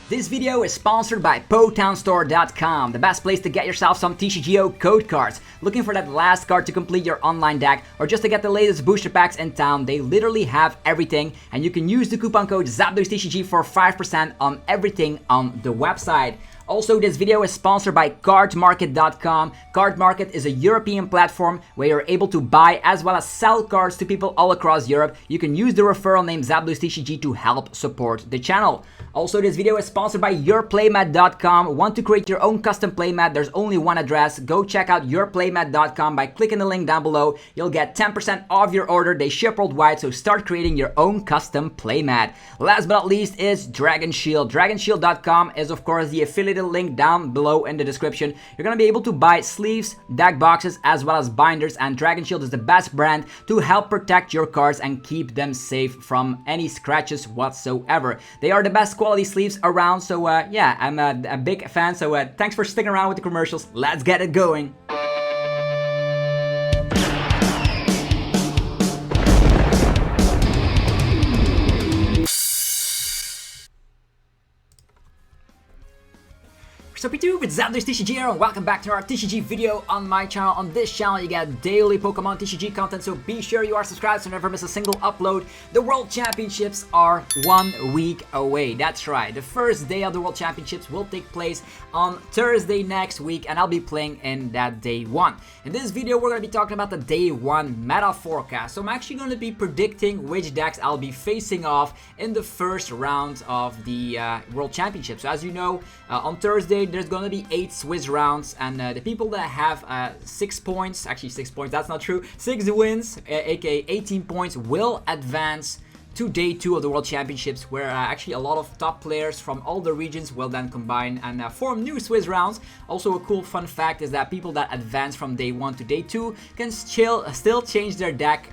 This video is sponsored by PotownStore.com, the best place to get yourself some TCGO code cards. Looking for that last card to complete your online deck or just to get the latest booster packs in town, they literally have everything, and you can use the coupon code ZapDosTCG for 5% on everything on the website. Also, this video is sponsored by Cardmarket.com. Cardmarket is a European platform where you're able to buy as well as sell cards to people all across Europe. You can use the referral name ZapDosTCG to help support the channel. Also, this video is sponsored by YourPlaymat.com. Want to create your own custom playmat? There's only one address. Go check out YourPlaymat.com by clicking the link down below. You'll get 10% off your order. They ship worldwide, so start creating your own custom playmat. Last but not least is Dragon Shield. DragonShield.com is of course the affiliate link down below in the description. You're gonna be able to buy sleeves, deck boxes, as well as binders, and Dragon Shield is the best brand to help protect your cards and keep them safe from any scratches whatsoever. They are the best quality sleeves around, so yeah, I'm a big fan, so thanks for sticking around with the commercials. Let's get it going. Sup YouTube, it's ZapDosTCG here, and welcome back to our TCG video on my channel. On this channel you get daily Pokemon TCG content, so be sure you are subscribed so you never miss a single upload. The World Championships are 1 week away, that's right. The first day of the World Championships will take place on Thursday next week, and I'll be playing in that day 1. In this video we're going to be talking about the day 1 meta forecast, so I'm actually going to be predicting which decks I'll be facing off in the first round of the World Championships. So as you know, on Thursday there's gonna be 8 Swiss rounds, and the people that have 6 points, actually 6 points, that's not true, 6 wins, aka 18 points, will advance to day 2 of the World Championships, where actually a lot of top players from all the regions will then combine and form new Swiss rounds. Also, a cool fun fact is that people that advance from day 1 to day 2 can still change their deck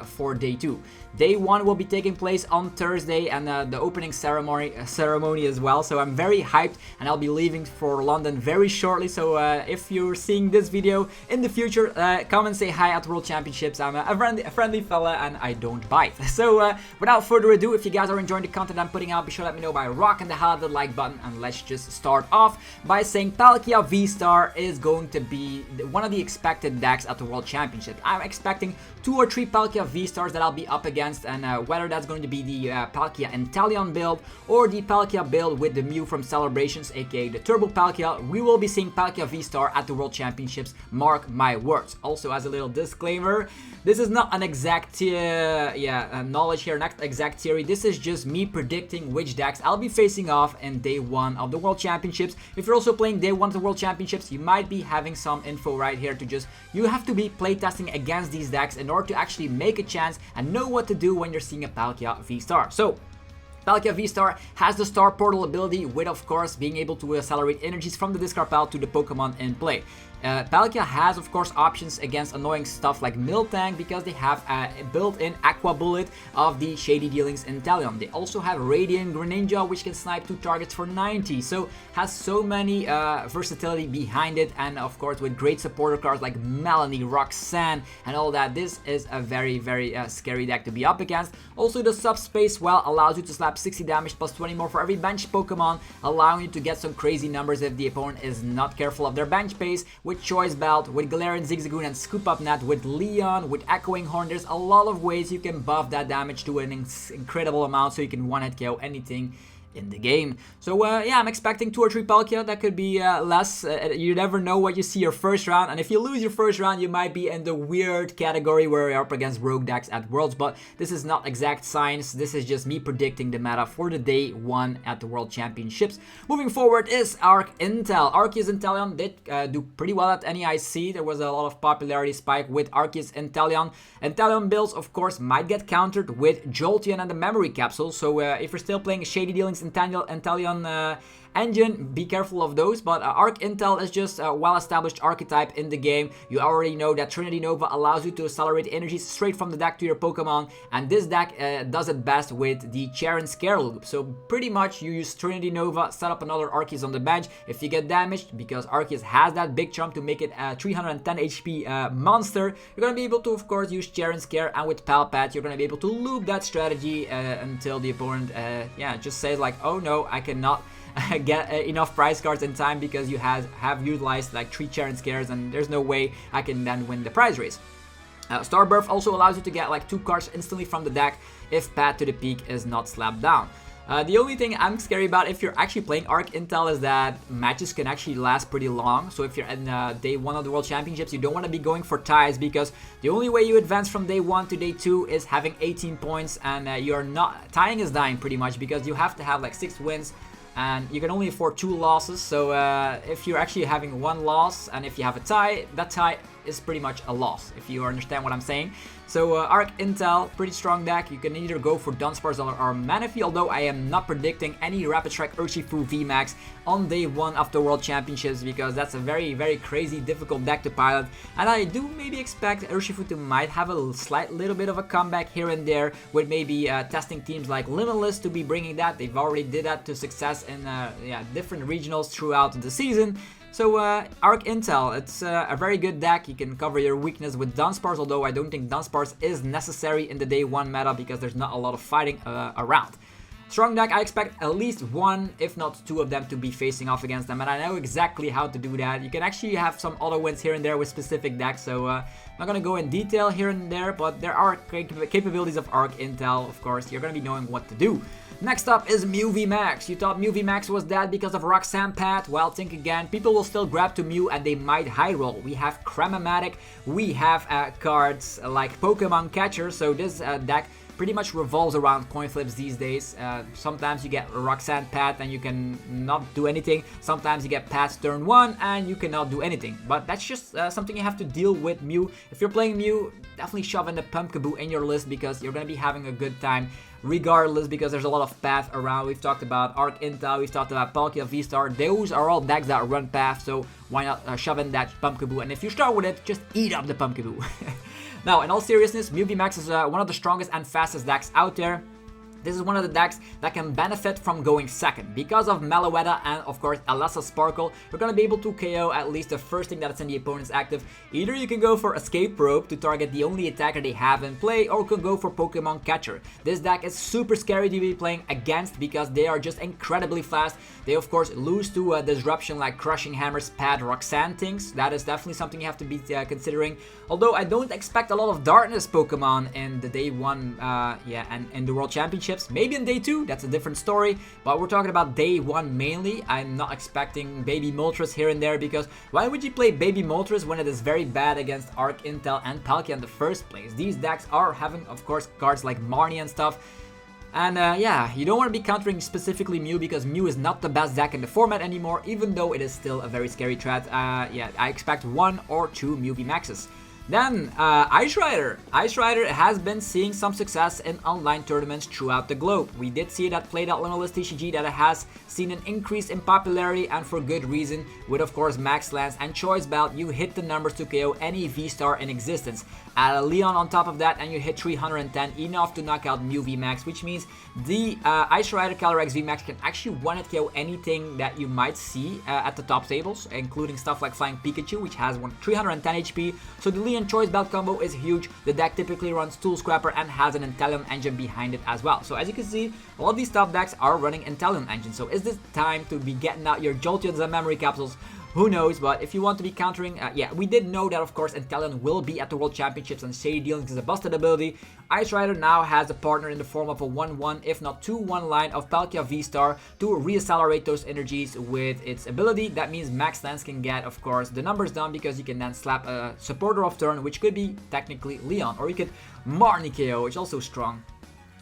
for day 2. Day 1 will be taking place on Thursday, and the opening ceremony as well. So I'm very hyped, and I'll be leaving for London very shortly. So if you're seeing this video in the future, come and say hi at the World Championships. I'm a friendly fella, and I don't bite. So without further ado, if you guys are enjoying the content I'm putting out, be sure to let me know by rocking the hell out of the like button. And let's just start off by saying Palkia VSTAR is going to be one of the expected decks at the World Championship. I'm expecting 2 or 3 Palkia VSTARs that I'll be up against, and whether that's going to be the Palkia Inteleon build or the Palkia build with the Mew from Celebrations, aka the Turbo Palkia, we will be seeing Palkia VSTAR at the World Championships, mark my words. Also, as a little disclaimer, this is not an exact knowledge here, not exact theory. This is just me predicting which decks I'll be facing off in day 1 of the World Championships. If you're also playing day 1 of the World Championships, you might be having some info right here to just, you have to be playtesting against these decks in order to actually make a chance and know what to do when you're seeing a Palkia VSTAR. So Palkia VSTAR has the Star Portal ability, with of course being able to accelerate energies from the discard pile to the Pokemon in play. Palkia has of course options against annoying stuff like Miltank, because they have a built-in Aqua Bullet of the Shady Dealings Inteleon. They also have Radiant Greninja, which can snipe 2 targets for 90, so has so many versatility behind it, and of course with great supporter cards like Melanie, Roxanne, and all that. This is a very scary deck to be up against. Also, the Subspace Well allows you to slap 60 damage plus 20 more for every bench Pokemon, allowing you to get some crazy numbers if the opponent is not careful of their bench base. With Choice Belt, with Galarian Zigzagoon and Scoop Up Net, with Leon, with Echoing Horn, there's a lot of ways you can buff that damage to an incredible amount, so you can one-hit KO anything in the game. So yeah, I'm expecting 2 or 3 Palkia. That could be less. You never know what you see your first round, and if you lose your first round, you might be in the weird category where you're up against rogue decks at Worlds, but this is not exact science. This is just me predicting the meta for the day 1 at the World Championships. Moving forward is Arc Intel. Arceus Inteleon did do pretty well at NEIC. There was a lot of popularity spike with Arceus Inteleon. Inteleon builds of course might get countered with Jolteon and the Memory Capsule, so if you're still playing Shady Dealings Inteleon engine, be careful of those. But Arc Intel is just a well-established archetype in the game. You already know that Trinity Nova allows you to accelerate energies straight from the deck to your Pokemon, and this deck does it best with the Cheer and Scare loop. So pretty much you use Trinity Nova, set up another Arceus on the bench. If you get damaged, because Arceus has that big jump to make it a 310 HP monster, you're gonna be able to of course use Cheer and Scare, and with Palpat you're gonna be able to loop that strategy until the opponent just says like, oh no, I cannot get enough prize cards in time because you have utilized like 3 Cheren Scares, and there's no way I can then win the prize race. Starbirth also allows you to get like 2 cards instantly from the deck if Path to the Peak is not slapped down. The only thing I'm scary about if you're actually playing Arc Intel is that matches can actually last pretty long. So if you're in day 1 of the World Championships, you don't want to be going for ties, because the only way you advance from day 1 to day 2 is having 18 points, and you're not... Tying is dying pretty much, because you have to have like 6 wins and you can only afford 2 losses. So if you're actually having 1 loss and if you have a tie, that tie is pretty much a loss, if you understand what I'm saying. So Arc Intel, pretty strong deck. You can either go for Dunsparce or Manaphy, although I am not predicting any Rapid Strike Urshifu VMAX on day 1 of the World Championships, because that's a very, very crazy difficult deck to pilot. And I do maybe expect Urshifu to might have a little bit of a comeback here and there, with maybe testing teams like Limitless to be bringing that. They've already did that to success in different regionals throughout the season. So Arc Intel, it's a very good deck. You can cover your weakness with Dunsparce, although I don't think Dunsparce is necessary in the day 1 meta because there's not a lot of fighting around. Strong deck, I expect at least 1, if not 2 of them to be facing off against them, and I know exactly how to do that. You can actually have some auto wins here and there with specific decks, so I'm not going to go in detail here and there, but there are capabilities of Arc Intel, of course. You're going to be knowing what to do. Next up is Mew VMAX. You thought Mew VMAX was dead because of Roxanne Path? Well, think again. People will still grab to Mew and they might high roll. We have Cram-O-Matic, we have cards like Pokemon Catcher, so this deck pretty much revolves around coin flips these days. Sometimes you get Roxanne Path and you can not do anything. Sometimes you get Path turn 1 and you cannot do anything. But that's just something you have to deal with Mew. If you're playing Mew, definitely shove in the Pumpkaboo in your list because you're going to be having a good time regardless, because there's a lot of Path around. We've talked about Arc Intel, we've talked about Palkia VSTAR. Those are all decks that run Path, so why not shove in that Pumpkaboo? And if you start with it, just eat up the Pumpkaboo. Now, in all seriousness, Mew VMAX is one of the strongest and fastest decks out there. This is one of the decks that can benefit from going second. Because of Meloetta and, of course, Alessa Sparkle, you're going to be able to KO at least the first thing that's in the opponent's active. Either you can go for Escape Rope to target the only attacker they have in play, or you can go for Pokemon Catcher. This deck is super scary to be playing against because they are just incredibly fast. They, of course, lose to Disruption like Crushing Hammers, Pad, Roxanne things. That is definitely something you have to be considering. Although I don't expect a lot of Darkness Pokemon in the day 1, and in the World Championships. Maybe in day 2, that's a different story, but we're talking about day 1 mainly. I'm not expecting Baby Moltres here and there, because why would you play Baby Moltres when it is very bad against Arc Intel and Palkia in the first place? These decks are having, of course, cards like Marnie and stuff. And yeah, you don't want to be countering specifically Mew, because Mew is not the best deck in the format anymore, even though it is still a very scary threat. Yeah, I expect 1 or 2 Mew VMAXs. Then, Ice Rider. Ice Rider has been seeing some success in online tournaments throughout the globe. We did see that played at Limitless TCG that it has seen an increase in popularity, and for good reason. With, of course, Max Lance and Choice Belt, you hit the numbers to KO any V-Star in existence. Add a Leon on top of that and you hit 310, enough to knock out Mew VMAX, which means the Ice Rider Calyrex VMAX can actually one-hit KO anything that you might see at the top tables, including stuff like Flying Pikachu, which has 310 HP. So the Leon Choice Belt combo is huge. The deck typically runs Tool Scrapper and has an Inteleon engine behind it as well. So as you can see, all of these top decks are running Inteleon engine. So is this time to be getting out your Jolteons and Memory Capsules? Who knows, but if you want to be countering, yeah, we did know that, of course, Inteleon will be at the World Championships and Shady Dealings is a busted ability. Ice Rider now has a partner in the form of a 1-1, if not 2-1 line of Palkia VSTAR to reaccelerate those energies with its ability. That means Max Lance can get, of course, the numbers done, because you can then slap a supporter off turn, which could be technically Leon, or you could Marnie KO, which is also strong.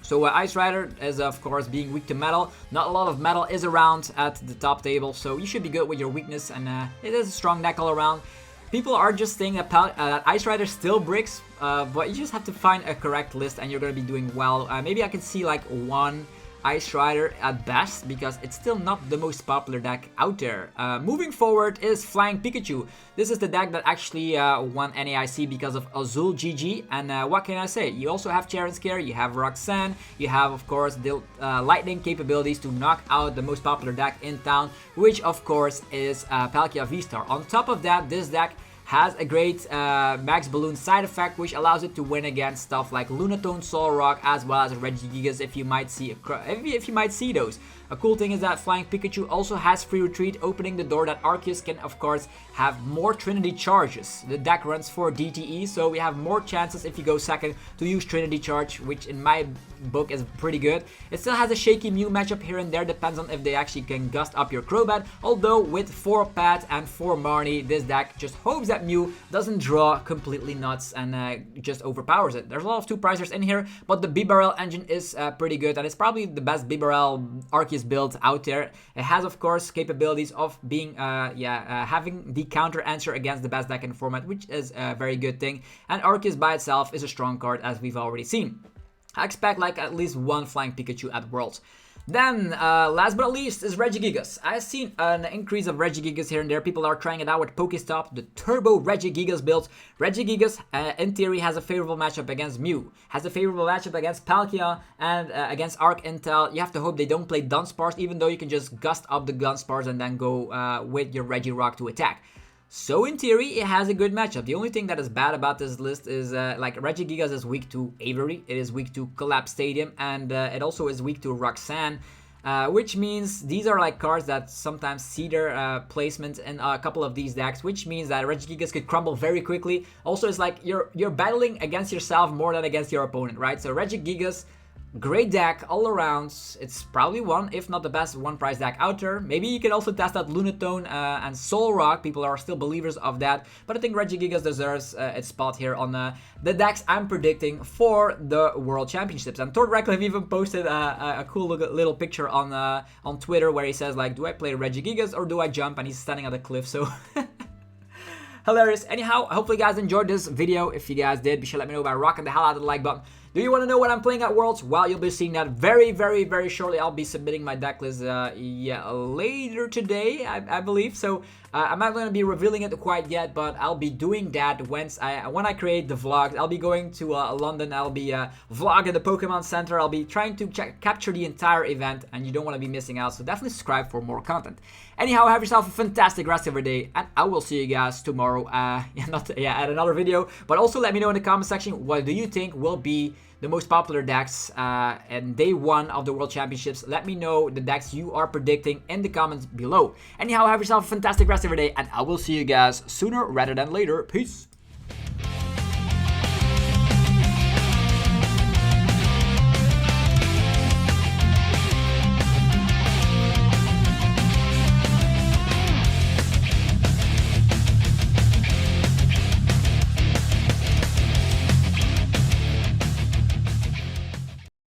So Ice Rider is, of course, being weak to metal. Not a lot of metal is around at the top table, so you should be good with your weakness, and it is a strong deck all around. People are just saying that Ice Rider still bricks, but you just have to find a correct list and you're going to be doing well. Maybe I can see like one Ice Rider at best, because it's still not the most popular deck out there. Moving forward is Flying Pikachu. This is the deck that actually won NAIC because of Azul GG, and what can I say? You also have Cheren Scare, you have Roxanne, you have, of course, the lightning capabilities to knock out the most popular deck in town, which of course is Palkia VSTAR. On top of that, this deck has a great Max Balloon side effect, which allows it to win against stuff like Lunatone, Solrock, as well as Regigigas, if you might see those. A cool thing is that Flying Pikachu also has free retreat, opening the door that Arceus can of course have more Trinity charges. The deck runs for DTE, so we have more chances if you go second to use Trinity charge, which in my book is pretty good. It still has a shaky Mew matchup here and there, depends on if they actually can gust up your Crobat, although with 4 Pat and 4 Marnie, this deck just hopes that Mew doesn't draw completely nuts and just overpowers it. There's a lot of 2-pricers in here, but the Bibarel engine is pretty good, and it's probably the best Bibarel Arceus build out there. It has of course capabilities of being having the counter answer against the best deck in the format, which is a very good thing, and Arceus by itself is a strong card, as we've already seen. I expect like at least one Flying Pikachu at Worlds. Then, last but not least, is Regigigas. I've seen an increase of Regigigas here and there. People are trying it out with Pokestop, the Turbo Regigigas build. Regigigas, in theory, has a favorable matchup against Mew, has a favorable matchup against Palkia, and against Arc Intel. You have to hope they don't play Dunsparce, even though you can just gust up the Dunsparce and then go with your Regirock to attack. So in theory, it has a good matchup. The only thing that is bad about this list is like Regigigas is weak to Avery, it is weak to Collapse Stadium, and it also is weak to Roxanne, which means these are like cards that sometimes see their placement in a couple of these decks, which means that Regigigas could crumble very quickly. Also, it's like you're battling against yourself more than against your opponent, right? So Regigigas, great deck all around. It's probably one, if not the best one-price deck out there. Maybe you can also test out Lunatone and Solrock. People are still believers of that. But I think Regigigas deserves its spot here on the decks I'm predicting for the World Championships. And Tord Radcliffe even posted a cool little picture on Twitter where he says, like, do I play Regigigas or do I jump? And he's standing on the cliff, so... hilarious. Anyhow, hopefully you guys enjoyed this video. If you guys did, be sure to let me know by rocking the hell out of the like button. Do you want to know what I'm playing at Worlds? Well, you'll be seeing that very, very, very shortly. I'll be submitting my deck list later today, I believe. So I'm not going to be revealing it quite yet, but I'll be doing that when I create the vlogs. I'll be going to London. I'll be vlogging the Pokemon Center. I'll be trying to capture the entire event, and you don't want to be missing out. So definitely subscribe for more content. Anyhow, have yourself a fantastic rest of your day, and I will see you guys tomorrow at another video. But also let me know in the comment section, what do you think will be the most popular decks and day 1 of the World Championships. Let me know the decks you are predicting in the comments below. Anyhow, have yourself a fantastic rest of your day, and I will see you guys sooner rather than later. Peace.